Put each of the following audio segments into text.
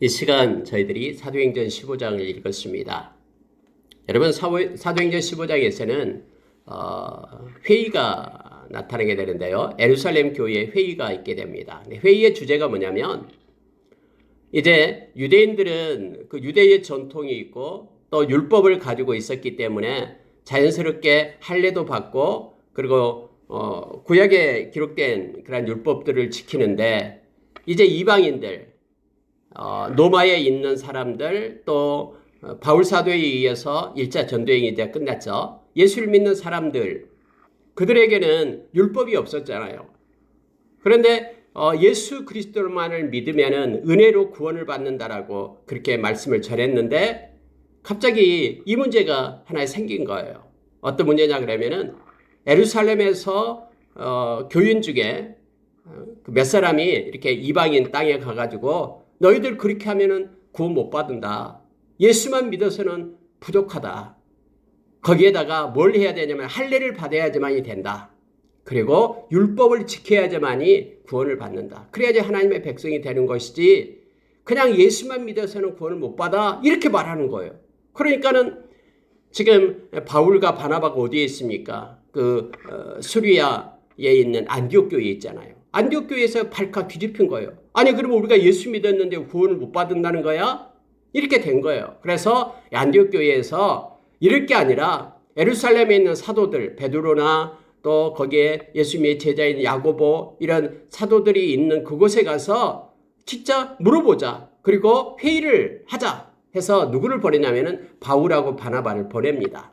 이 시간 저희들이 사도행전 15장을 읽었습니다. 여러분, 사도행전 15장에서는 회의가 나타나게 되는데요. 예루살렘 교회에 회의가 있게 됩니다. 회의의 주제가 뭐냐면, 이제 유대인들은 그 유대의 전통이 있고 또 율법을 가지고 있었기 때문에 자연스럽게 할례도 받고, 그리고 구약에 기록된 그런 율법들을 지키는데, 이제 이방인들, 로마에 있는 사람들, 또 바울 사도에 의해서 1차 전도행이 이제 끝났죠. 예수를 믿는 사람들, 그들에게는 율법이 없었잖아요. 그런데 예수 그리스도만을 믿으면은 은혜로 구원을 받는다라고 그렇게 말씀을 전했는데, 갑자기 이 문제가 하나 생긴 거예요. 어떤 문제냐 그러면은, 예루살렘에서 교인 중에 몇 사람이 이렇게 이방인 땅에 가가지고 너희들 그렇게 하면은 구원 못 받는다. 예수만 믿어서는 부족하다. 거기에다가 뭘 해야 되냐면 할례를 받아야지만이 된다. 그리고 율법을 지켜야지만이 구원을 받는다. 그래야지 하나님의 백성이 되는 것이지 그냥 예수만 믿어서는 구원을 못 받아. 이렇게 말하는 거예요. 그러니까는 지금 바울과 바나바가 어디에 있습니까? 수리아에 있는 안디옥 교회에 있잖아요. 안디옥 교회에서 발칵 뒤집힌 거예요. 아니, 그럼 우리가 예수 믿었는데 구원을 못 받는다는 거야? 이렇게 된 거예요. 그래서 안디옥 교회에서 이럴 게 아니라 예루살렘에 있는 사도들, 베드로나 또 거기에 예수님의 제자인 야고보, 이런 사도들이 있는 그곳에 가서 진짜 물어보자. 그리고 회의를 하자 해서 누구를 보내냐면은 바울하고 바나바를 보냅니다.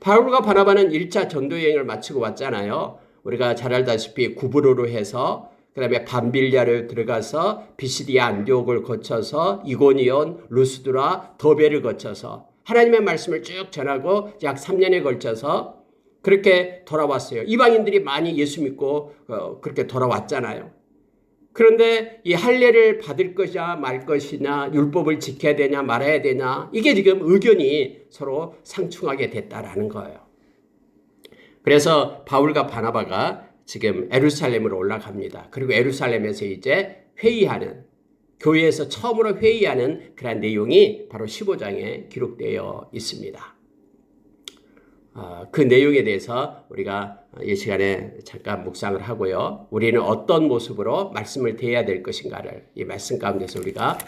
바울과 바나바는 1차 전도여행을 마치고 왔잖아요. 우리가 잘 알다시피 구브로로 해서, 그 다음에 밤빌리아를 들어가서 비시디아 안디옥을 거쳐서 이고니온, 루스드라, 더베를 거쳐서 하나님의 말씀을 쭉 전하고 약 3년에 걸쳐서 그렇게 돌아왔어요. 이방인들이 많이 예수 믿고 그렇게 돌아왔잖아요. 그런데 이 할례를 받을 것이냐 말 것이냐, 율법을 지켜야 되냐 말아야 되냐, 이게 지금 의견이 서로 상충하게 됐다라는 거예요. 그래서 바울과 바나바가 지금 예루살렘으로 올라갑니다. 그리고 예루살렘에서 이제 회의하는, 교회에서 처음으로 회의하는 그런 내용이 바로 15장에 기록되어 있습니다. 그 내용에 대해서 우리가 이 시간에 잠깐 묵상을 하고요. 우리는 어떤 모습으로 말씀을 대해야 될 것인가를 이 말씀 가운데서 우리가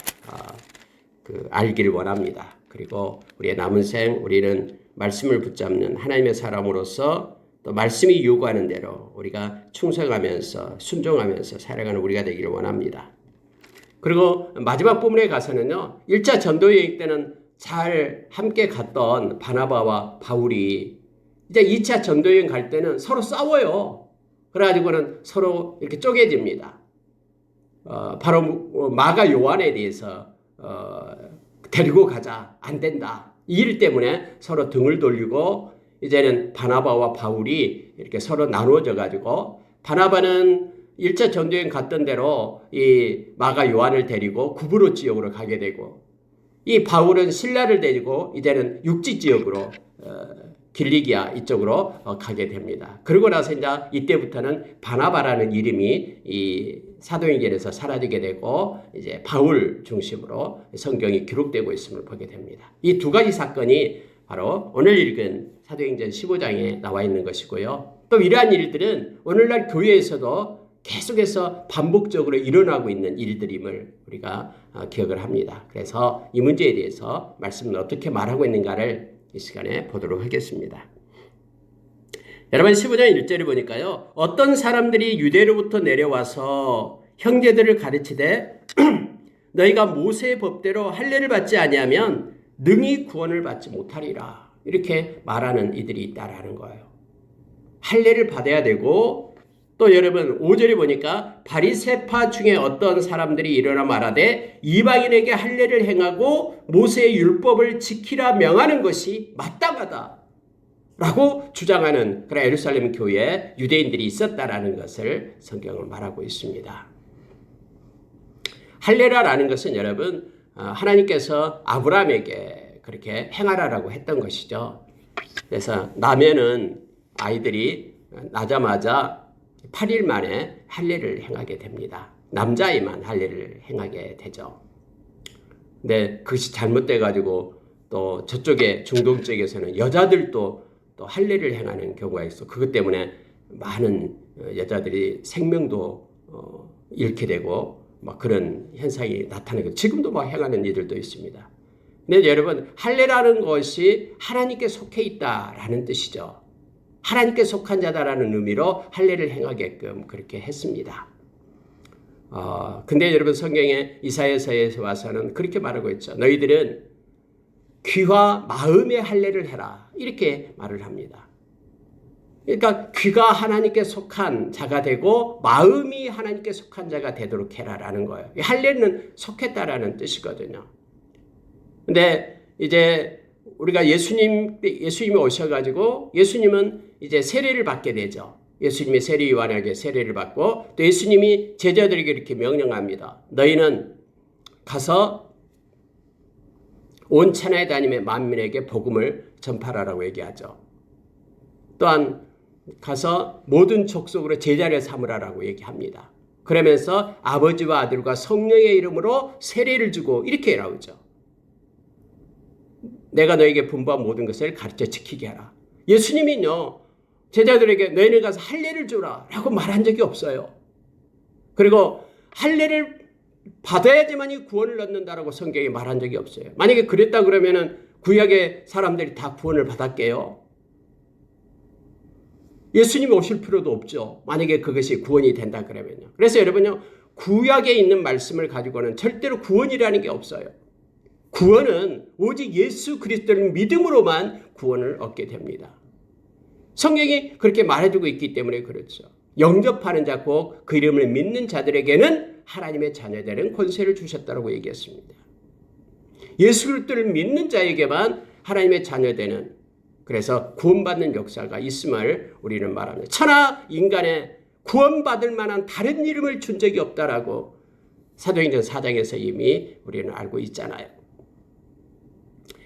알기를 원합니다. 그리고 우리의 남은 생 우리는 말씀을 붙잡는 하나님의 사람으로서 또 말씀이 요구하는 대로 우리가 충성하면서 순종하면서 살아가는 우리가 되기를 원합니다. 그리고 마지막 부분에 가서는요, 1차 전도여행 때는 잘 함께 갔던 바나바와 바울이 이제 2차 전도여행 갈 때는 서로 싸워요. 그래가지고는 서로 이렇게 쪼개집니다. 바로 마가 요한에 대해서 데리고 가자, 안 된다. 이 일 때문에 서로 등을 돌리고, 이제는 바나바와 바울이 이렇게 서로 나누어져 가지고, 바나바는 1차 전도여행 갔던 대로 이 마가 요한을 데리고 구브로 지역으로 가게 되고, 이 바울은 실라를 데리고 이제는 육지 지역으로 길리기아 이쪽으로 가게 됩니다. 그러고 나서 이제 이때부터는 바나바라는 이름이 이 사도행전에서 사라지게 되고, 이제 바울 중심으로 성경이 기록되고 있음을 보게 됩니다. 이 두 가지 사건이 바로 오늘 읽은 사도행전 15장에 나와 있는 것이고요. 또 이러한 일들은 오늘날 교회에서도 계속해서 반복적으로 일어나고 있는 일들임을 우리가 기억을 합니다. 그래서 이 문제에 대해서 말씀을 어떻게 말하고 있는가를 이 시간에 보도록 하겠습니다. 여러분, 15장 1절을 보니까요, 어떤 사람들이 유대로부터 내려와서 형제들을 가르치되 너희가 모세의 법대로 할례를 받지 아니하면 능히 구원을 받지 못하리라, 이렇게 말하는 이들이 있다라는 거예요. 할례를 받아야 되고, 또 여러분 5절에 보니까 바리새파 중에 어떤 사람들이 일어나 말하되 이방인에게 할례를 행하고 모세의 율법을 지키라 명하는 것이 마땅하다 라고 주장하는 그런 예루살렘 교회에 유대인들이 있었다라는 것을 성경은 말하고 있습니다. 할례라는 것은 여러분, 하나님께서 아브라함에게 그렇게 행하라라고 했던 것이죠. 그래서 나면은 아이들이 나자마자 8일 만에 할례를 행하게 됩니다. 남자애만 할례를 행하게 되죠. 근데 그것이 잘못돼 가지고 또 저쪽에 중동 쪽에서는 여자들도 또 할례를 행하는 경우가 있어. 그것 때문에 많은 여자들이 생명도 잃게 되고 막 그런 현상이 나타나고 지금도 막 행하는 이들도 있습니다. 근데 여러분, 할례라는 것이 하나님께 속해 있다라는 뜻이죠. 하나님께 속한 자다라는 의미로 할례를 행하게끔 그렇게 했습니다. 근데 여러분, 성경에 이사야서에 와서는 그렇게 말하고 있죠. 너희들은 귀와 마음의 할례를 해라, 이렇게 말을 합니다. 그러니까 귀가 하나님께 속한 자가 되고 마음이 하나님께 속한 자가 되도록 해라라는 거예요. 할례는 속했다라는 뜻이거든요. 근데 이제 우리가 예수님이 오셔가지고 예수님은 이제 세례를 받게 되죠. 예수님이 세례 요한에게 세례를 받고 또 예수님이 제자들에게 이렇게 명령합니다. 너희는 가서 온 천하에 다니며 만민에게 복음을 전파하라고 얘기하죠. 또한 가서 모든 족속으로 제자를 삼으라라고 얘기합니다. 그러면서 아버지와 아들과 성령의 이름으로 세례를 주고 이렇게 나오죠. 내가 너에게 분부한 모든 것을 가르쳐 지키게 하라. 예수님이요, 제자들에게 너희는 가서 할례를 주라 라고 말한 적이 없어요. 그리고 할례를 받아야지만이 구원을 얻는다라고 성경에 말한 적이 없어요. 만약에 그랬다 그러면은 구약의 사람들이 다 구원을 받았게요. 예수님이 오실 필요도 없죠. 만약에 그것이 구원이 된다 그러면요. 그래서 여러분요, 구약에 있는 말씀을 가지고는 절대로 구원이라는 게 없어요. 구원은 오직 예수 그리스도를 믿음으로만 구원을 얻게 됩니다. 성경이 그렇게 말해주고 있기 때문에 그렇죠. 영접하는 자 곧 그 이름을 믿는 자들에게는 하나님의 자녀되는 권세를 주셨다고 얘기했습니다. 예수 그리스도를 믿는 자에게만 하나님의 자녀되는, 그래서 구원받는 역사가 있음을 우리는 말합니다. 천하 인간에 구원받을 만한 다른 이름을 준 적이 없다라고 사도행전 4장에서 이미 우리는 알고 있잖아요.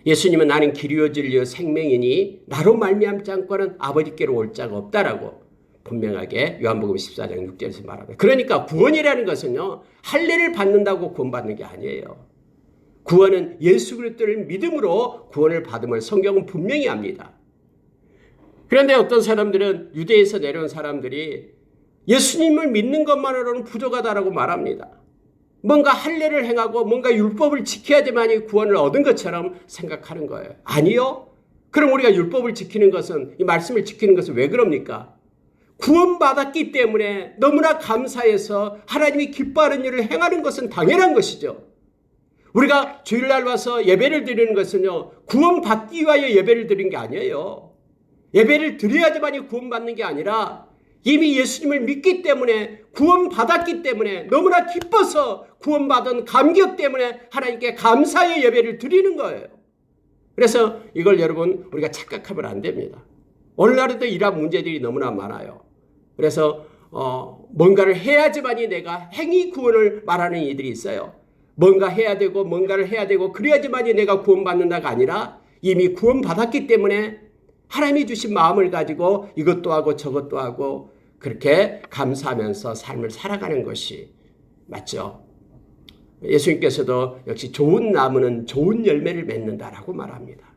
예수님은 나는 길이요 진리요 생명이니 나로 말미암지 않고는 아버지께로 올 자가 없다라고 분명하게 요한복음 14장 6절에서 말합니다. 그러니까 구원이라는 것은요, 할례를 받는다고 구원받는 게 아니에요. 구원은 예수 그리스도를 믿음으로 구원을 받음을 성경은 분명히 합니다. 그런데 어떤 사람들은, 유대에서 내려온 사람들이 예수님을 믿는 것만으로는 부족하다라고 말합니다. 뭔가 할례를 행하고 뭔가 율법을 지켜야지만이 구원을 얻은 것처럼 생각하는 거예요. 아니요. 그럼 우리가 율법을 지키는 것은, 이 말씀을 지키는 것은 왜 그럽니까? 구원받았기 때문에 너무나 감사해서 하나님이 기뻐하는 일을 행하는 것은 당연한 것이죠. 우리가 주일날 와서 예배를 드리는 것은요, 구원받기 위하여 예배를 드리는 게 아니에요. 예배를 드려야지만이 구원받는 게 아니라 이미 예수님을 믿기 때문에, 구원받았기 때문에, 너무나 기뻐서 구원받은 감격 때문에 하나님께 감사의 예배를 드리는 거예요. 그래서 이걸 여러분, 우리가 착각하면 안 됩니다. 오늘날에도 이러한 문제들이 너무나 많아요. 그래서 뭔가를 해야지만이 내가 행위 구원을 말하는 이들이 있어요. 뭔가 해야 되고 뭔가를 해야 되고 그래야지만이 내가 구원받는다가 아니라 이미 구원받았기 때문에 하나님이 주신 마음을 가지고 이것도 하고 저것도 하고 그렇게 감사하면서 삶을 살아가는 것이 맞죠. 예수님께서도 역시 좋은 나무는 좋은 열매를 맺는다라고 말합니다.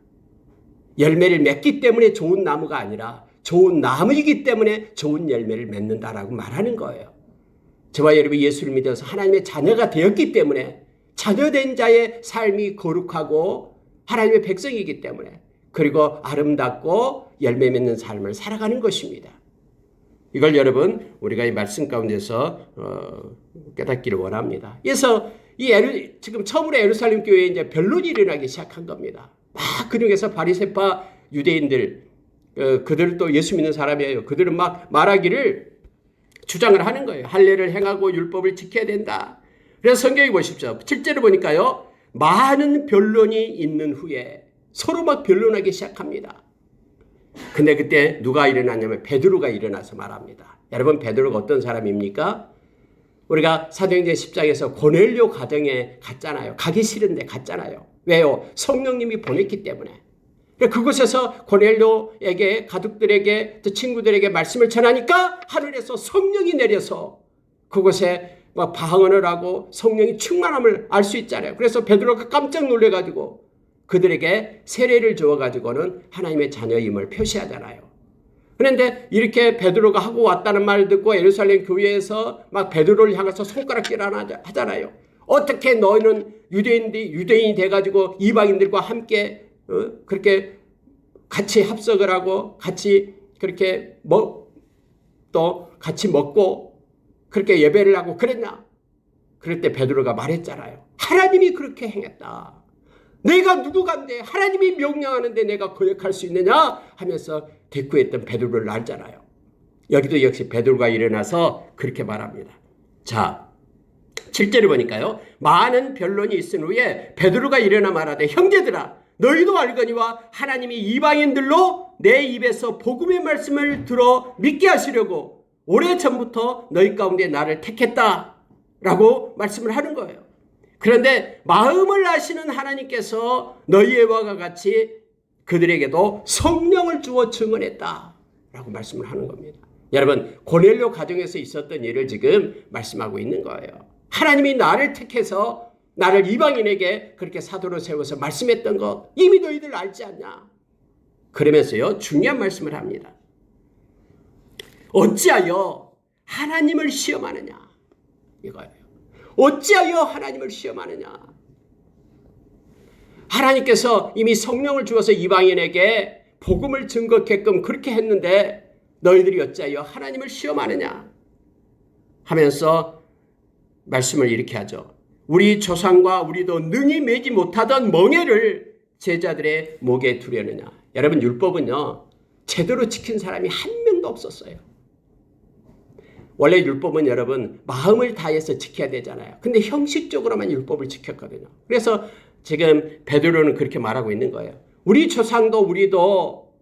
열매를 맺기 때문에 좋은 나무가 아니라 좋은 나무이기 때문에 좋은 열매를 맺는다라고 말하는 거예요. 저와 여러분이 예수를 믿어서 하나님의 자녀가 되었기 때문에 자녀된 자의 삶이 거룩하고 하나님의 백성이기 때문에, 그리고 아름답고 열매 맺는 삶을 살아가는 것입니다. 이걸 여러분, 우리가 이 말씀 가운데서 깨닫기를 원합니다. 그래서 지금 처음으로 예루살렘 교회에 이제 변론이 일어나기 시작한 겁니다. 막 그중에서 바리새파 유대인들, 그들도 예수 믿는 사람이에요. 그들은 막 말하기를 주장을 하는 거예요. 할례를 행하고 율법을 지켜야 된다. 그래서 성경에 보십시오. 7절을 보니까요, 많은 변론이 있는 후에 서로 막 변론하기 시작합니다. 근데 그때 누가 일어났냐면 베드로가 일어나서 말합니다. 여러분, 베드로가 어떤 사람입니까? 우리가 사도행전 10장에서 고넬료 가정에 갔잖아요. 가기 싫은데 갔잖아요. 왜요? 성령님이 보냈기 때문에. 그곳에서 고넬료에게, 가족들에게, 또 친구들에게 말씀을 전하니까 하늘에서 성령이 내려서 그곳에 막 방언을 하고 성령이 충만함을 알 수 있잖아요. 그래서 베드로가 깜짝 놀래가지고 그들에게 세례를 주어가지고는 하나님의 자녀임을 표시하잖아요. 그런데 이렇게 베드로가 하고 왔다는 말을 듣고 예루살렘 교회에서 막 베드로를 향해서 손가락질 하잖아요. 어떻게 너희는 유대인이 돼가지고 이방인들과 함께 그렇게 같이 합석을 하고 같이 그렇게 또 같이 먹고 그렇게 예배를 하고 그랬냐? 그럴 때 베드로가 말했잖아요. 하나님이 그렇게 행했다. 내가 누구간데 하나님이 명령하는데 내가 거역할 수 있느냐? 하면서 대꾸했던 베드로를 알잖아요. 여기도 역시 베드로가 일어나서 그렇게 말합니다. 자, 7절을 보니까요. 많은 변론이 있은 후에 베드로가 일어나 말하되 형제들아 너희도 알거니와 하나님이 이방인들로 내 입에서 복음의 말씀을 들어 믿게 하시려고 오래전부터 너희 가운데 나를 택했다라고 말씀을 하는 거예요. 그런데 마음을 아시는 하나님께서 너희와 같이 그들에게도 성령을 주어 증언했다라고 말씀을 하는 겁니다. 여러분 고넬료 가정에서 있었던 일을 지금 말씀하고 있는 거예요. 하나님이 나를 택해서 나를 이방인에게 그렇게 사도로 세워서 말씀했던 것 이미 너희들 알지 않냐? 그러면서요 중요한 말씀을 합니다. 어찌하여 하나님을 시험하느냐? 이거예요. 어찌하여 하나님을 시험하느냐? 하나님께서 이미 성령을 주어서 이방인에게 복음을 증거케끔 그렇게 했는데 너희들이 어찌하여 하나님을 시험하느냐? 하면서 말씀을 이렇게 하죠. 우리 조상과 우리도 능히 매지 못하던 멍에를 제자들의 목에 두려느냐. 여러분 율법은요. 제대로 지킨 사람이 한 명도 없었어요. 원래 율법은 여러분 마음을 다해서 지켜야 되잖아요. 근데 형식적으로만 율법을 지켰거든요. 그래서 지금 베드로는 그렇게 말하고 있는 거예요. 우리 조상도 우리도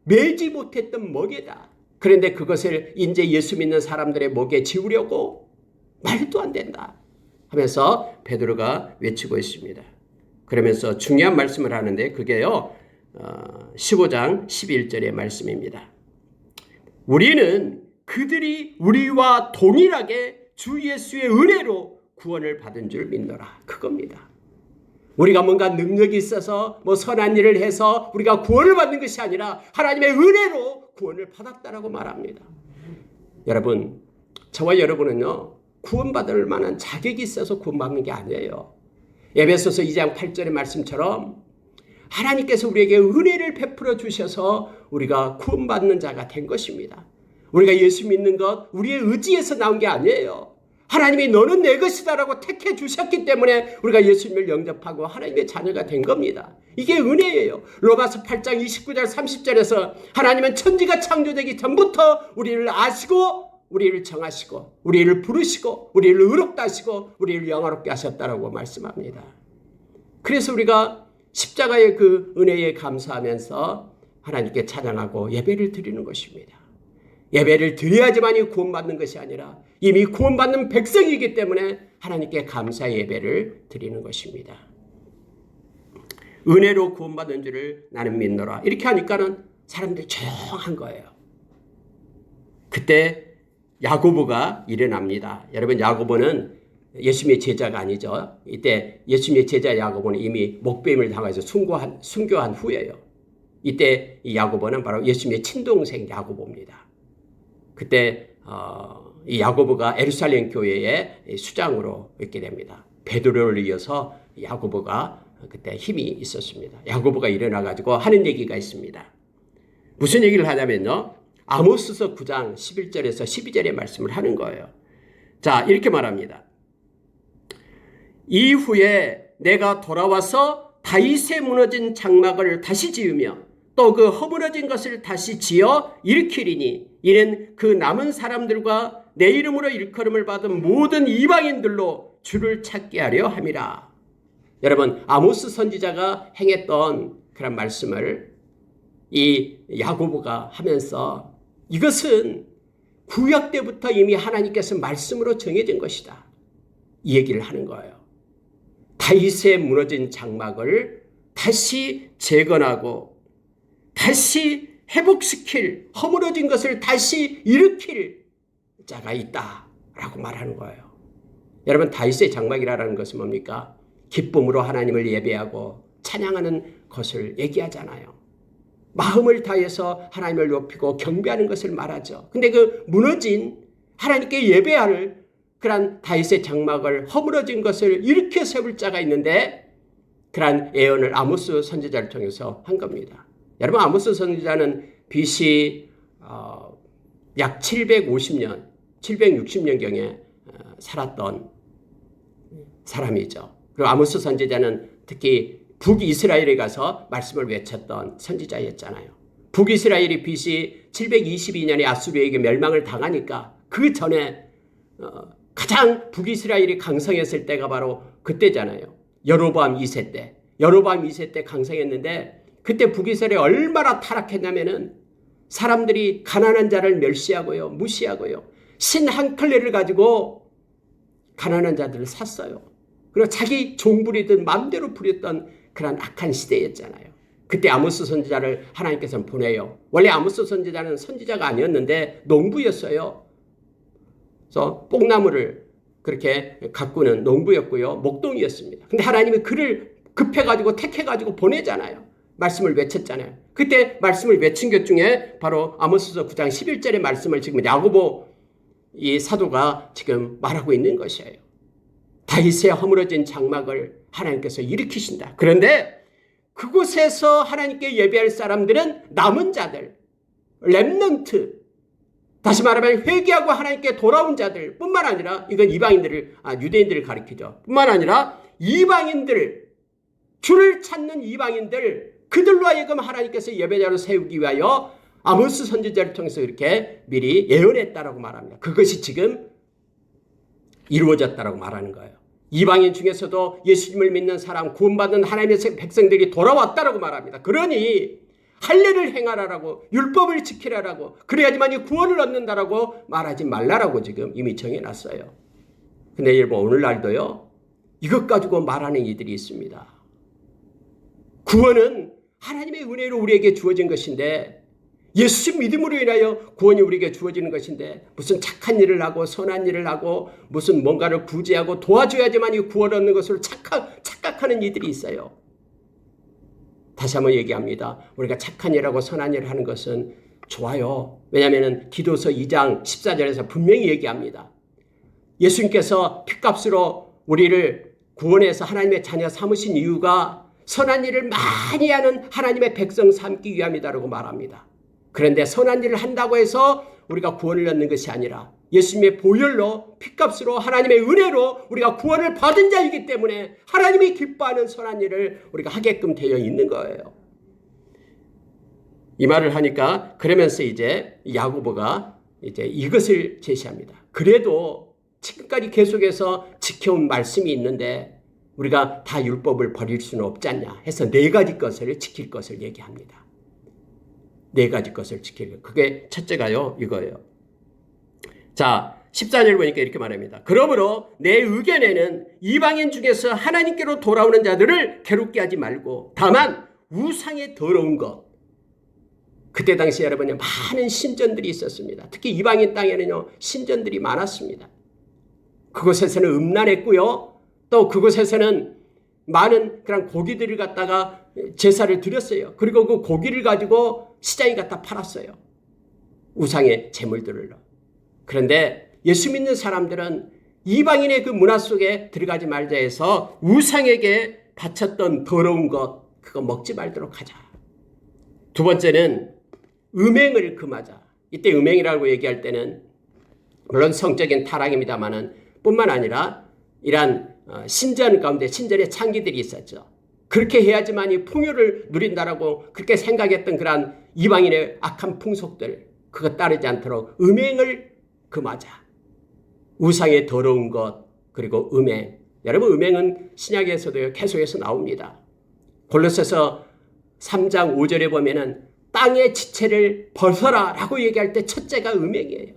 매지 못했던 멍에다. 그런데 그것을 이제 예수 믿는 사람들의 목에 지우려고 말도 안 된다. 하면서 베드로가 외치고 있습니다. 그러면서 중요한 말씀을 하는데 그게요 15장 11절의 말씀입니다. 우리는 그들이 우리와 동일하게 주 예수의 은혜로 구원을 받은 줄 믿노라. 그겁니다. 우리가 뭔가 능력이 있어서 뭐 선한 일을 해서 우리가 구원을 받는 것이 아니라 하나님의 은혜로 구원을 받았다라고 말합니다. 여러분 저와 여러분은요 구원받을 만한 자격이 있어서 구원받는 게 아니에요. 에베소서 2장 8절의 말씀처럼 하나님께서 우리에게 은혜를 베풀어 주셔서 우리가 구원받는 자가 된 것입니다. 우리가 예수 믿는 것 우리의 의지에서 나온 게 아니에요. 하나님이 너는 내 것이다라고 택해 주셨기 때문에 우리가 예수님을 영접하고 하나님의 자녀가 된 겁니다. 이게 은혜예요. 로마서 8장 29절 30절에서 하나님은 천지가 창조되기 전부터 우리를 아시고 우리를 정하시고 우리를 부르시고 우리를 의롭다 하시고 우리를 영화롭게 하셨다라고 말씀합니다. 그래서 우리가 십자가의 그 은혜에 감사하면서 하나님께 찬양하고 예배를 드리는 것입니다. 예배를 드려야지만이 구원받는 것이 아니라 이미 구원받는 백성이기 때문에 하나님께 감사 예배를 드리는 것입니다. 은혜로 구원받는 줄을 나는 믿노라. 이렇게 하니까는 사람들이 조용한 거예요. 그때 야고보가 일어납니다. 여러분 야고보는 예수님의 제자가 아니죠. 이때 예수님의 제자 야고보는 이미 목뱀을 당해서 순교한 후예요. 이때 이 야고보는 바로 예수님의 친동생 야고보입니다. 그때 이 야고보가 예루살렘 교회의 수장으로 있게 됩니다. 베드로를 이어서 야고보가 그때 힘이 있었습니다. 야고보가 일어나 가지고 하는 얘기가 있습니다. 무슨 얘기를 하냐면요. 아모스서 9장 11절에서 12절의 말씀을 하는 거예요. 자, 이렇게 말합니다. 이후에 내가 돌아와서 다윗의 무너진 장막을 다시 지으며 또 그 허물어진 것을 다시 지어 일으키리니 이는 그 남은 사람들과 내 이름으로 일컬음을 받은 모든 이방인들로 주를 찾게 하려 함이라. 여러분 아모스 선지자가 행했던 그런 말씀을 이 야고보가 하면서 이것은 구약 때부터 이미 하나님께서 말씀으로 정해진 것이다. 이 얘기를 하는 거예요. 다윗의 무너진 장막을 다시 재건하고 다시 회복시킬 허물어진 것을 다시 일으킬 자가 있다라고 말하는 거예요. 여러분, 다윗의 장막이라는 것은 뭡니까? 기쁨으로 하나님을 예배하고 찬양하는 것을 얘기하잖아요. 마음을 다해서 하나님을 높이고 경배하는 것을 말하죠. 근데 그 무너진 하나님께 예배할 그러한 다윗의 장막을 허물어진 것을 일으켜 세울 자가 있는데 그러한 예언을 아모스 선지자를 통해서 한 겁니다. 여러분, 아모스 선지자는 BC 약 750년, 760년경에 살았던 사람이죠. 그리고 아모스 선지자는 특히 북이스라엘에 가서 말씀을 외쳤던 선지자였잖아요. 북이스라엘이 BC 722년에 아수르에게 멸망을 당하니까 그 전에 가장 북이스라엘이 강성했을 때가 바로 그때잖아요. 여로보암 2세 때. 여로보암 2세 때 강성했는데 그때 북이스라엘이 얼마나 타락했냐면은 사람들이 가난한 자를 멸시하고요. 무시하고요. 신 한 클레를 가지고 가난한 자들을 샀어요. 그리고 자기 종부리든 마음대로 부렸던 그런 악한 시대였잖아요. 그때 아모스 선지자를 하나님께서는 보내요. 원래 아모스 선지자는 선지자가 아니었는데 농부였어요. 그래서 뽕나무를 그렇게 가꾸는 농부였고요. 목동이었습니다. 근데 하나님이 그를 급해가지고 택해가지고 보내잖아요. 말씀을 외쳤잖아요. 그때 말씀을 외친 것 중에 바로 아모스서 9장 11절의 말씀을 지금 야고보 이 사도가 지금 말하고 있는 것이에요. 다윗의 허물어진 장막을 하나님께서 일으키신다. 그런데 그곳에서 하나님께 예배할 사람들은 남은 자들, 렘넌트, 다시 말하면 회개하고 하나님께 돌아온 자들 뿐만 아니라 이건 유대인들을 가리키죠. 뿐만 아니라 이방인들, 주를 찾는 이방인들, 그들로 하여금 하나님께서 예배자로 세우기 위하여 아모스 선지자를 통해서 이렇게 미리 예언했다라고 말합니다. 그것이 지금 이루어졌다라고 말하는 거예요. 이방인 중에서도 예수님을 믿는 사람, 구원받은 하나님의 백성들이 돌아왔다라고 말합니다. 그러니 할례를 행하라라고, 율법을 지키라라고, 그래야지만 구원을 얻는다라고 말하지 말라라고 지금 이미 정해놨어요. 근데 여러분, 오늘날도요, 이것 가지고 말하는 이들이 있습니다. 구원은 하나님의 은혜로 우리에게 주어진 것인데, 예수 믿음으로 인하여 구원이 우리에게 주어지는 것인데 무슨 착한 일을 하고 선한 일을 하고 무슨 뭔가를 구제하고 도와줘야지만 이 구원을 얻는 것으로 착각하는 이들이 있어요. 다시 한번 얘기합니다. 우리가 착한 일하고 선한 일을 하는 것은 좋아요. 왜냐하면 기도서 2장 14절에서 분명히 얘기합니다. 예수님께서 핏값으로 우리를 구원해서 하나님의 자녀 삼으신 이유가 선한 일을 많이 하는 하나님의 백성 삼기 위함이다라고 말합니다. 그런데 선한 일을 한다고 해서 우리가 구원을 얻는 것이 아니라 예수님의 보혈로 핏값으로 하나님의 은혜로 우리가 구원을 받은 자이기 때문에 하나님이 기뻐하는 선한 일을 우리가 하게끔 되어 있는 거예요. 이 말을 하니까 그러면서 이제 야고보가 이제 이것을 제시합니다. 그래도 지금까지 계속해서 지켜온 말씀이 있는데 우리가 다 율법을 버릴 수는 없지 않냐 해서 4가지 것을 지킬 것을 얘기합니다. 4가지 것을 지키는 그게 첫째가요 이거예요. 자 14절 보니까 이렇게 말합니다. 그러므로 내 의견에는 이방인 중에서 하나님께로 돌아오는 자들을 괴롭게 하지 말고 다만 우상의 더러운 것. 그때 당시 여러분요 많은 신전들이 있었습니다. 특히 이방인 땅에는요 신전들이 많았습니다. 그곳에서는 음란했고요. 또 그곳에서는 많은 그런 고기들을 갖다가 제사를 드렸어요. 그리고 그 고기를 가지고 시장에 갖다 팔았어요. 우상의 제물들을. 그런데 예수 믿는 사람들은 이방인의 그 문화 속에 들어가지 말자 해서 우상에게 바쳤던 더러운 것 그거 먹지 말도록 하자. 두 번째는 음행을 금하자. 이때 음행이라고 얘기할 때는 물론 성적인 타락입니다만은 뿐만 아니라 이러한 신전 가운데 신전의 창기들이 있었죠. 그렇게 해야지만 이 풍요를 누린다라고 그렇게 생각했던 그러한 이방인의 악한 풍속들 그거 따르지 않도록 음행을 금하자. 우상의 더러운 것 그리고 음행. 여러분 음행은 신약에서도 계속해서 나옵니다. 골로새서 3장 5절에 보면은 땅의 지체를 벗어라 라고 얘기할 때 첫째가 음행이에요.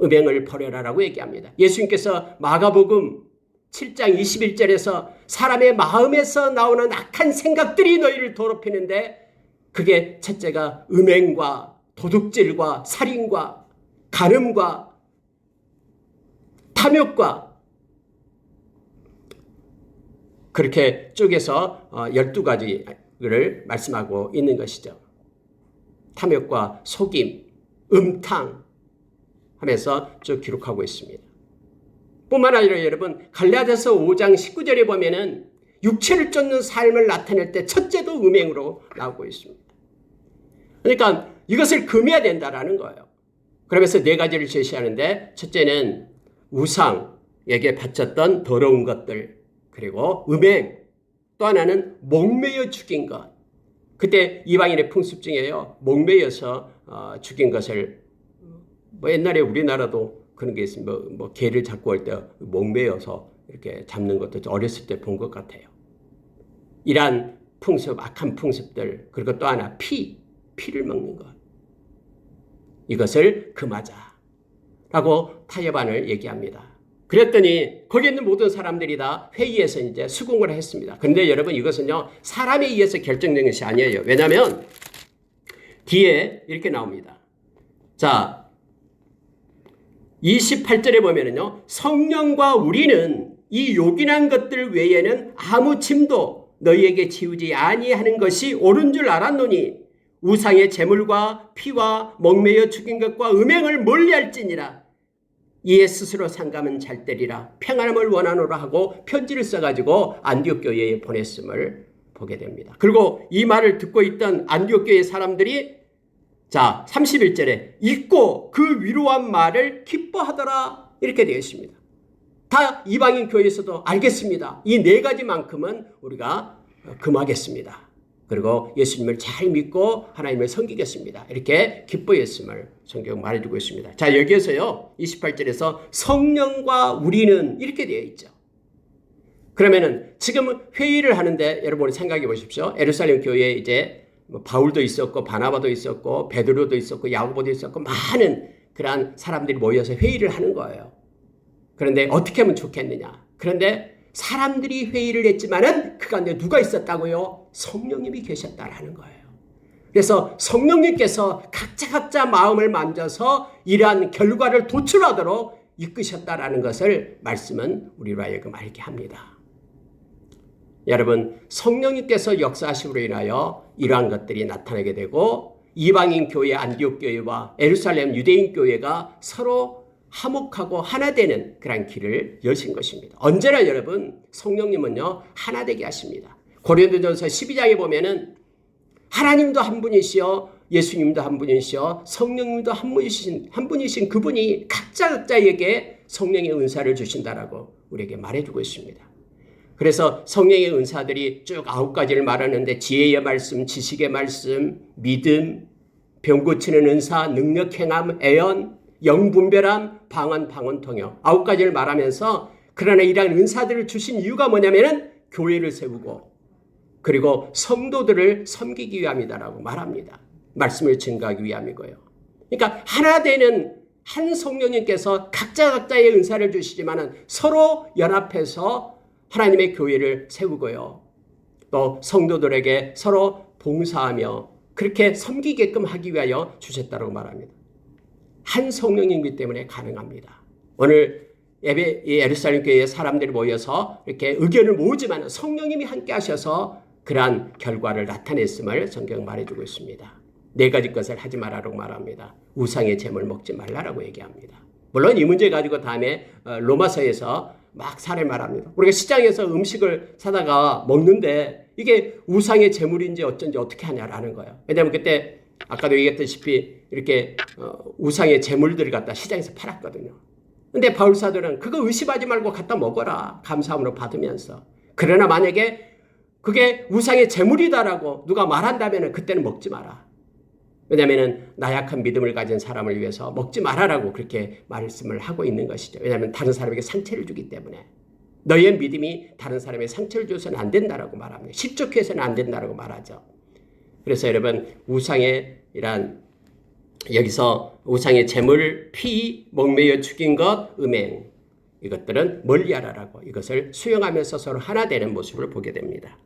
음행을 버려라 라고 얘기합니다. 예수님께서 마가복음 7장 21절에서 사람의 마음에서 나오는 악한 생각들이 너희를 더럽히는데 그게 첫째가 음행과 도둑질과 살인과 간음과 탐욕과 그렇게 쪼개서 12가지를 말씀하고 있는 것이죠. 탐욕과 속임, 음탕 하면서 쭉 기록하고 있습니다. 뿐만 아니라 여러분 갈라디아서 5장 19절에 보면은 육체를 쫓는 삶을 나타낼 때 첫째도 음행으로 나오고 있습니다. 그러니까 이것을 금해야 된다라는 거예요. 그러면서 4가지를 제시하는데 첫째는 우상에게 바쳤던 더러운 것들, 그리고 음행, 또 하나는 목매여 죽인 것. 그때 이방인의 풍습 중에요. 목매여서 죽인 것을 옛날에 우리나라도 그런 게 있습니다. 개를 잡고 올 때 목매여서 이렇게 잡는 것도 어렸을 때 본 것 같아요. 이러한 풍습, 악한 풍습들, 그리고 또 하나 피를 먹는 것. 이것을 금하자 라고 타협안을 얘기합니다. 그랬더니 거기 있는 모든 사람들이 다 회의에서 이제 수긍을 했습니다. 그런데 여러분 이것은요 사람에 의해서 결정된 것이 아니에요. 왜냐하면 뒤에 이렇게 나옵니다. 자 28절에 보면은요 성령과 우리는 이 요긴한 것들 외에는 아무 짐도 너희에게 지우지 아니하는 것이 옳은 줄 알았노니 우상의 제물과 피와 목매여 죽인 것과 음행을 멀리할지니라. 이에 스스로 상감은 잘 되리라. 평안함을 원하노라 하고 편지를 써가지고 안디옥 교회에 보냈음을 보게 됩니다. 그리고 이 말을 듣고 있던 안디옥 교회 사람들이 자 31절에 읽고 그 위로한 말을 기뻐하더라 이렇게 되어 있습니다. 다 이방인 교회에서도 알겠습니다. 이 4가지만큼은 우리가 금하겠습니다. 그리고 예수님을 잘 믿고 하나님을 섬기겠습니다. 이렇게 기뻐했음을 성경 말해주고 있습니다. 자 여기에서요 28절에서 성령과 우리는 이렇게 되어 있죠. 그러면은 지금 회의를 하는데 여러분 생각해 보십시오. 예루살렘 교회에 이제 바울도 있었고 바나바도 있었고 베드로도 있었고 야고보도 있었고 많은 그러한 사람들이 모여서 회의를 하는 거예요. 그런데 어떻게 하면 좋겠느냐. 그런데 사람들이 회의를 했지만은 그 가운데 누가 있었다고요? 성령님이 계셨다라는 거예요. 그래서 성령님께서 각자 마음을 만져서 이러한 결과를 도출하도록 이끄셨다라는 것을 말씀은 우리로 하여금 알게 합니다. 여러분 성령님께서 역사하심으로 인하여 이러한 것들이 나타나게 되고 이방인 교회 안디옥 교회와 예루살렘 유대인 교회가 서로 화목하고 하나 되는 그런 길을 여신 것입니다. 언제나 여러분 성령님은요 하나 되게 하십니다. 고린도전서 12장에 보면은 하나님도 한 분이시여 예수님도 한 분이시여 성령님도 한 분이신 그분이 각자에게 성령의 은사를 주신다라고 우리에게 말해주고 있습니다. 그래서 성령의 은사들이 쭉 9가지를 말하는데 지혜의 말씀, 지식의 말씀, 믿음, 병 고치는 은사, 능력 행함, 애언, 영분별함, 방언, 통역 9가지를 말하면서 그러나 이러한 은사들을 주신 이유가 뭐냐면은 교회를 세우고 그리고 성도들을 섬기기 위함이다라고 말합니다. 말씀을 증거하기 위함이고요. 그러니까 하나 되는 한 성령님께서 각자의 은사를 주시지만은 서로 연합해서 하나님의 교회를 세우고요. 또 성도들에게 서로 봉사하며 그렇게 섬기게끔 하기 위하여 주셨다고 말합니다. 한 성령님이기 때문에 가능합니다. 오늘 예루살렘 교회에 사람들이 모여서 이렇게 의견을 모으지만 성령님이 함께 하셔서 그러한 결과를 나타냈음을 성경 말해주고 있습니다. 4가지 것을 하지 말라고 말합니다. 우상의 제물 먹지 말라라고 얘기합니다. 물론 이 문제 가지고 다음에 로마서에서 막 사례 말합니다. 우리가 시장에서 음식을 사다가 먹는데 이게 우상의 제물인지 어쩐지 어떻게 하냐라는 거예요. 왜냐하면 그때 아까도 얘기했다시피 이렇게 우상의 제물들을 갖다 시장에서 팔았거든요. 근데 바울 사도는 그거 의심하지 말고 갖다 먹어라. 감사함으로 받으면서. 그러나 만약에 그게 우상의 제물이다라고 누가 말한다면 그때는 먹지 마라. 왜냐하면 나약한 믿음을 가진 사람을 위해서 먹지 말아라고 그렇게 말씀을 하고 있는 것이죠. 왜냐하면 다른 사람에게 상처를 주기 때문에. 너의 믿음이 다른 사람에게 상처를 줘서는 안 된다라고 말합니다. 실족해서는 안 된다라고 말하죠. 그래서 여러분 우상의 이란 여기서 우상의 제물, 피, 목매여 죽인 것, 음행 이것들은 멀리하라라고 이것을 수용하면서 서로 하나 되는 모습을 보게 됩니다.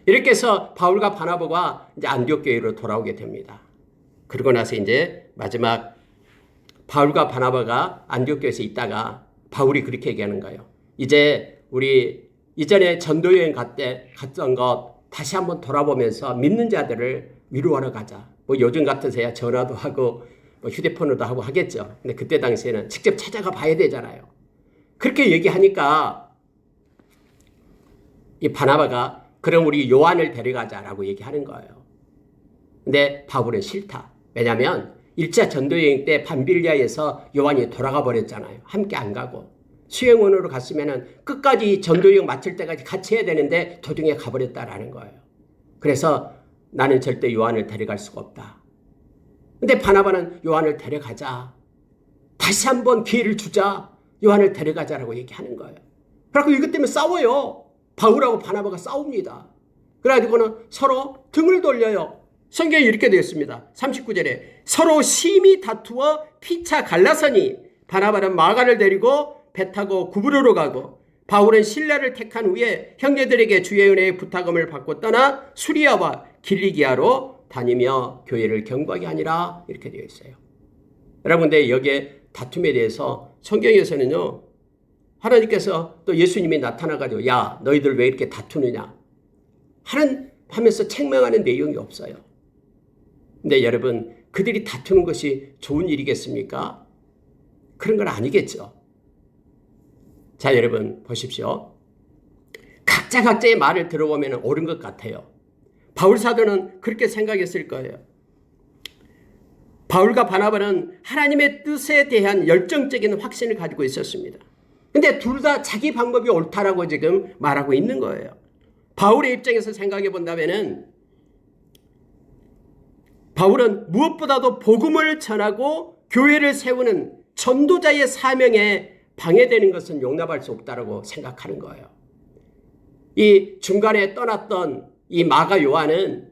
이렇게 해서 바울과 바나바가 이제 안디옥 교회로 돌아오게 됩니다. 그러고 나서 이제 마지막 바울과 바나바가 안디옥 교회에서 있다가 바울이 그렇게 얘기하는 거예요. 이제 우리 이전에 전도여행 갔던 것 다시 한번 돌아보면서 믿는 자들을 위로하러 가자. 뭐 요즘 같으세야 전화도 하고 뭐 휴대폰으로도 하고 하겠죠. 근데 그때 당시에는 직접 찾아가 봐야 되잖아요. 그렇게 얘기하니까 이 바나바가 그럼 우리 요한을 데려가자라고 얘기하는 거예요. 근데 바울은 싫다. 왜냐하면 1차 전도여행 때 밤빌리아에서 요한이 돌아가 버렸잖아요. 함께 안 가고. 수행원으로 갔으면 끝까지 전도여행 마칠 때까지 같이 해야 되는데 도중에 가버렸다라는 거예요. 그래서 나는 절대 요한을 데려갈 수가 없다. 근데 바나바는 요한을 데려가자. 다시 한번 기회를 주자. 요한을 데려가자라고 얘기하는 거예요. 그래서 이것 때문에 싸워요. 바울하고 바나바가 싸웁니다. 그래가지고는 서로 등을 돌려요. 성경에 이렇게 되어 있습니다. 39절에 서로 심히 다투어 피차 갈라서니 바나바는 마가를 데리고 배 타고 구브로로 가고 바울은 실라를 택한 후에 형제들에게 주의 은혜의 부탁음을 받고 떠나 수리아와 길리기아로 다니며 교회를 경고하게 하니라 이렇게 되어 있어요. 여러분 근데 여기에 다툼에 대해서 성경에서는요. 하나님께서 또 예수님이 나타나가지고 야 너희들 왜 이렇게 다투느냐 하면서 책망하는 내용이 없어요. 근데 여러분 그들이 다투는 것이 좋은 일이겠습니까? 그런 건 아니겠죠. 자 여러분 보십시오. 각자의 말을 들어보면 옳은 것 같아요. 바울 사도는 그렇게 생각했을 거예요. 바울과 바나바는 하나님의 뜻에 대한 열정적인 확신을 가지고 있었습니다. 근데 둘 다 자기 방법이 옳다라고 지금 말하고 있는 거예요. 바울의 입장에서 생각해 본다면은 바울은 무엇보다도 복음을 전하고 교회를 세우는 전도자의 사명에 방해되는 것은 용납할 수 없다라고 생각하는 거예요. 이 중간에 떠났던 이 마가 요한은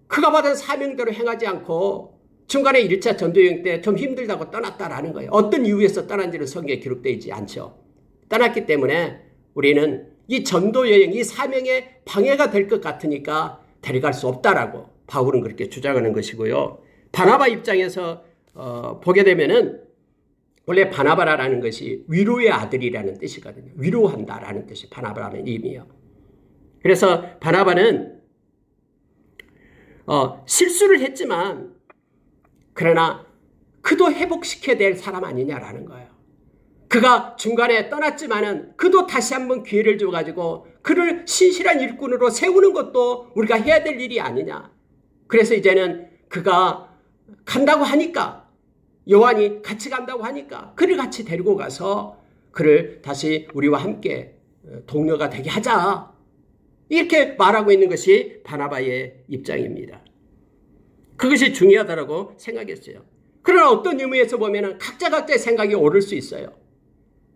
그가 받은 사명대로 행하지 않고 중간에 1차 전도여행 때 좀 힘들다고 떠났다라는 거예요. 어떤 이유에서 떠난지는 성경에 기록되어 있지 않죠. 떠났기 때문에 우리는 이 전도여행, 이 사명에 방해가 될 것 같으니까 데려갈 수 없다라고 바울은 그렇게 주장하는 것이고요. 바나바 입장에서 보게 되면은 원래 바나바라는 것이 위로의 아들이라는 뜻이거든요. 위로한다라는 뜻이 바나바라는 의미예요. 그래서 바나바는 실수를 했지만 그러나 그도 회복시켜야 될 사람 아니냐라는 거예요. 그가 중간에 떠났지만은 그도 다시 한번 기회를 줘가지고 그를 신실한 일꾼으로 세우는 것도 우리가 해야 될 일이 아니냐. 그래서 이제는 그가 간다고 하니까 요한이 같이 간다고 하니까 그를 같이 데리고 가서 그를 다시 우리와 함께 동료가 되게 하자. 이렇게 말하고 있는 것이 바나바의 입장입니다. 그것이 중요하다고 생각했어요. 그러나 어떤 의미에서 보면 각자의 생각이 옳을 수 있어요.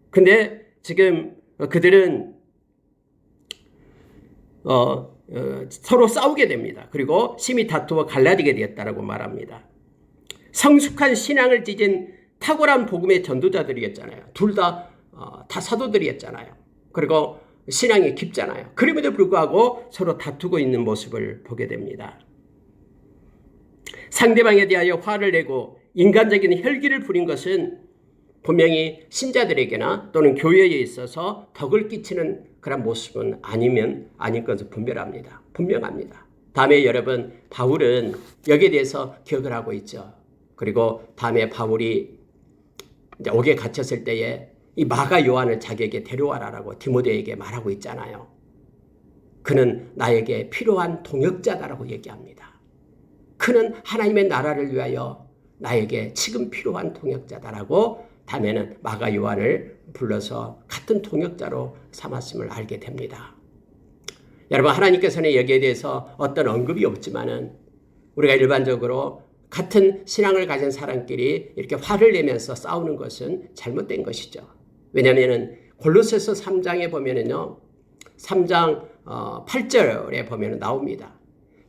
근데 지금 그들은 서로 싸우게 됩니다. 그리고 심히 다투어 갈라지게 되었다라고 말합니다. 성숙한 신앙을 지닌 탁월한 복음의 전도자들이었잖아요. 둘 다 사도들이었잖아요. 그리고 신앙이 깊잖아요. 그럼에도 불구하고 서로 다투고 있는 모습을 보게 됩니다. 상대방에 대하여 화를 내고 인간적인 혈기를 부린 것은 분명히 신자들에게나 또는 교회에 있어서 덕을 끼치는 그런 모습은 아닌 것은 분명합니다. 다음에 여러분 바울은 여기에 대해서 기억을 하고 있죠. 그리고 다음에 바울이 이제 옥에 갇혔을 때에 이 마가 요한을 자기에게 데려와라라고 디모데에게 말하고 있잖아요. 그는 나에게 필요한 동역자다라고 얘기합니다. 그는 하나님의 나라를 위하여 나에게 지금 필요한 동역자다라고 다음에는 마가 요한을 불러서 같은 동역자로 삼았음을 알게 됩니다. 여러분 하나님께서는 여기에 대해서 어떤 언급이 없지만은 우리가 일반적으로 같은 신앙을 가진 사람끼리 이렇게 화를 내면서 싸우는 것은 잘못된 것이죠. 왜냐하면 골로새서 3장에 보면은요. 3장 8절에 보면 나옵니다.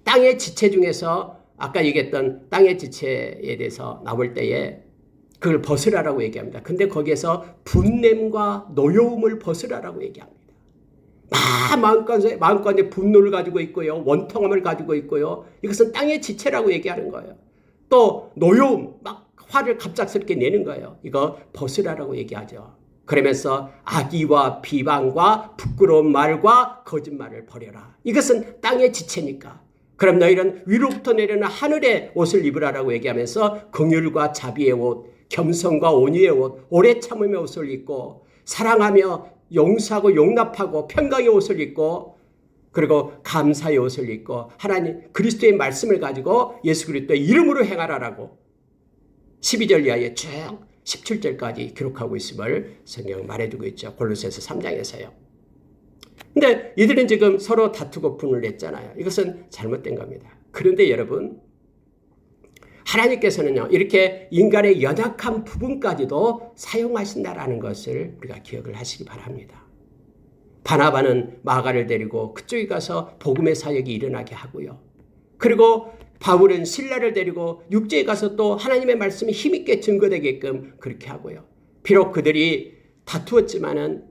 땅의 지체 중에서 아까 얘기했던 땅의 지체에 대해서 나올 때에 그걸 벗으라라고 얘기합니다. 근데 거기에서 분냄과 노여움을 벗으라라고 얘기합니다. 마음가짐에 분노를 가지고 있고요. 원통함을 가지고 있고요. 이것은 땅의 지체라고 얘기하는 거예요. 또 노여움, 막 화를 갑작스럽게 내는 거예요. 이거 벗으라라고 얘기하죠. 그러면서 악의와 비방과 부끄러운 말과 거짓말을 버려라. 이것은 땅의 지체니까. 그럼 너희는 위로부터 내려오는 하늘의 옷을 입으라라고 얘기하면서 긍휼과 자비의 옷, 겸손과 온유의 옷, 오래 참음의 옷을 입고 사랑하며 용서하고 용납하고 평강의 옷을 입고 그리고 감사의 옷을 입고 하나님 그리스도의 말씀을 가지고 예수 그리스도의 이름으로 행하라라고 12절 이하에 쭉 17절까지 기록하고 있음을 성경은 말해두고 있죠. 골로새서 3장에서요. 근데 이들은 지금 서로 다투고 분을 냈잖아요. 이것은 잘못된 겁니다. 그런데 여러분, 하나님께서는요, 이렇게 인간의 연약한 부분까지도 사용하신다라는 것을 우리가 기억을 하시기 바랍니다. 바나바는 마가를 데리고 그쪽에 가서 복음의 사역이 일어나게 하고요. 그리고 바울은 실라를 데리고 육지에 가서 또 하나님의 말씀이 힘있게 증거되게끔 그렇게 하고요. 비록 그들이 다투었지만은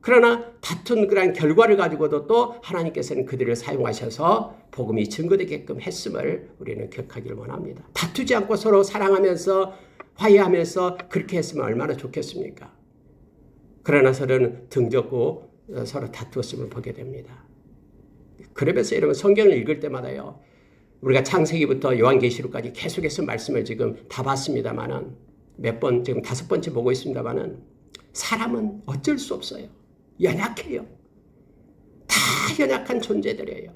그러나 다툰 그런 결과를 가지고도 또 하나님께서는 그들을 사용하셔서 복음이 증거되게끔 했음을 우리는 기억하기를 원합니다. 다투지 않고 서로 사랑하면서 화해하면서 그렇게 했으면 얼마나 좋겠습니까? 그러나 서로는 등졌고 서로 다투었음을 보게 됩니다. 그러면서 여러분 성경을 읽을 때마다요. 우리가 창세기부터 요한계시록까지 계속해서 말씀을 지금 다 봤습니다만은 몇 번 지금 5번째 보고 있습니다만은 사람은 어쩔 수 없어요. 연약해요. 다 연약한 존재들이에요.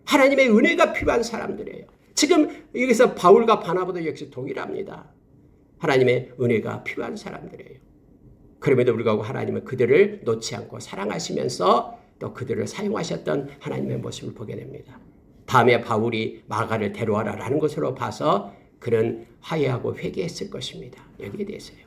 하나님의 은혜가 필요한 사람들이에요. 지금 여기서 바울과 바나바도 역시 동일합니다. 하나님의 은혜가 필요한 사람들이에요. 그럼에도 불구하고 하나님은 그들을 놓지 않고 사랑하시면서 또 그들을 사용하셨던 하나님의 모습을 보게 됩니다. 다음에 바울이 마가를 데려와라라는 것으로 봐서 그는 화해하고 회개했을 것입니다. 여기에 대해서요.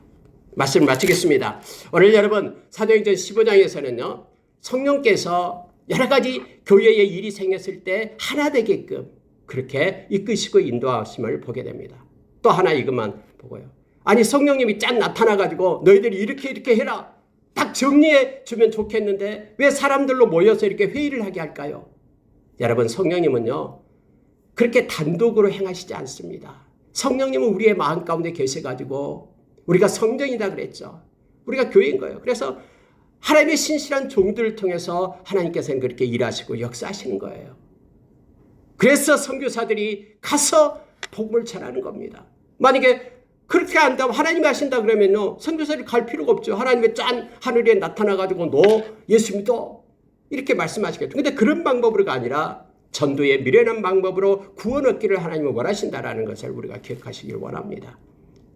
말씀을 마치겠습니다. 오늘 여러분 사도행전 15장에서는요. 성령께서 여러 가지 교회의 일이 생겼을 때 하나 되게끔 그렇게 이끄시고 인도하심을 보게 됩니다. 또 하나 이것만 보고요. 아니 성령님이 짠 나타나가지고 너희들이 이렇게 해라. 딱 정리해 주면 좋겠는데 왜 사람들로 모여서 이렇게 회의를 하게 할까요? 여러분 성령님은요. 그렇게 단독으로 행하시지 않습니다. 성령님은 우리의 마음 가운데 계셔가지고 우리가 성전이다 그랬죠. 우리가 교회인 거예요. 그래서 하나님의 신실한 종들을 통해서 하나님께서는 그렇게 일하시고 역사하시는 거예요. 그래서 선교사들이 가서 복음을 전하는 겁니다. 만약에 그렇게 한다면 하나님이 하신다 그러면요. 선교사들이 갈 필요가 없죠. 하나님의 짠 하늘에 나타나가지고 너 예수 믿어 이렇게 말씀하시겠죠. 근데 그런 방법으로가 아니라 전도의 미련한 방법으로 구원 얻기를 하나님은 원하신다라는 것을 우리가 기억하시길 원합니다.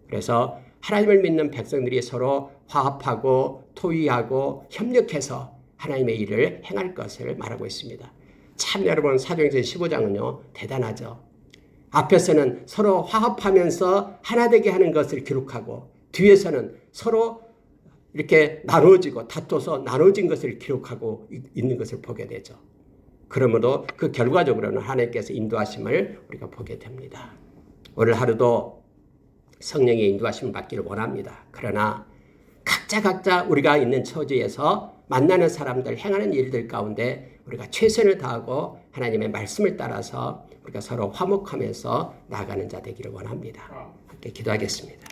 그래서 하나님을 믿는 백성들이 서로 화합하고 토의하고 협력해서 하나님의 일을 행할 것을 말하고 있습니다. 참 여러분 사도행전 15장은요. 대단하죠. 앞에서는 서로 화합하면서 하나 되게 하는 것을 기록하고 뒤에서는 서로 이렇게 나눠지고 다퉈서 나눠진 것을 기록하고 있는 것을 보게 되죠. 그러므로 그 결과적으로는 하나님께서 인도하심을 우리가 보게 됩니다. 오늘 하루도 성령의 인도하심을 받기를 원합니다. 그러나 각자 우리가 있는 처지에서 만나는 사람들 행하는 일들 가운데 우리가 최선을 다하고 하나님의 말씀을 따라서 우리가 서로 화목하면서 나아가는 자 되기를 원합니다. 함께 기도하겠습니다.